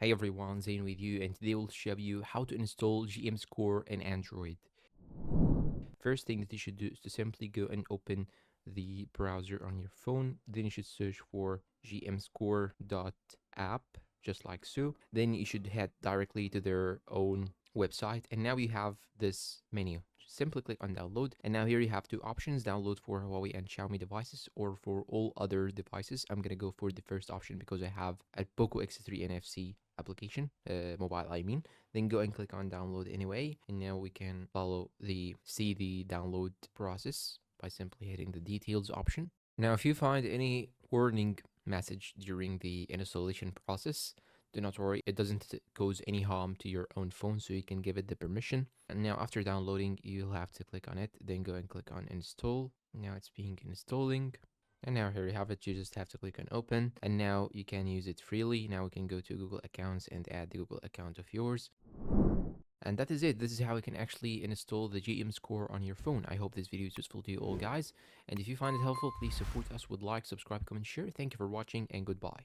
Hey everyone, Zain with you, and today we'll show you how to install GMSCORE in Android. First thing that you should do is to simply go and open the browser on your phone. Then you should search for gmscore.app, just like so. Then you should head directly to their own website, and now you have this menu. Just simply click on download, and now here you have two options: download for Huawei and Xiaomi devices or for all other devices. I'm gonna go for the first option because I have a Poco X3 NFC application, mobile I mean. Then go and click on download anyway, and now we can see the download process by simply hitting the details option. Now if you find any warning message during the installation process, do not worry, it doesn't cause any harm to your own phone, so you can give it the permission. And now after downloading, you'll have to click on it, then go and click on install. Now it's being installing. And now here you have it, you just have to click on open, and now you can use it freely. Now we can go to Google accounts and add the Google account of yours. And that is it. This is how you can actually install the GMSCORE on your phone. I hope this video is useful to you all, guys. And if you find it helpful, please support us with like, subscribe, comment, share. Thank you for watching, and goodbye.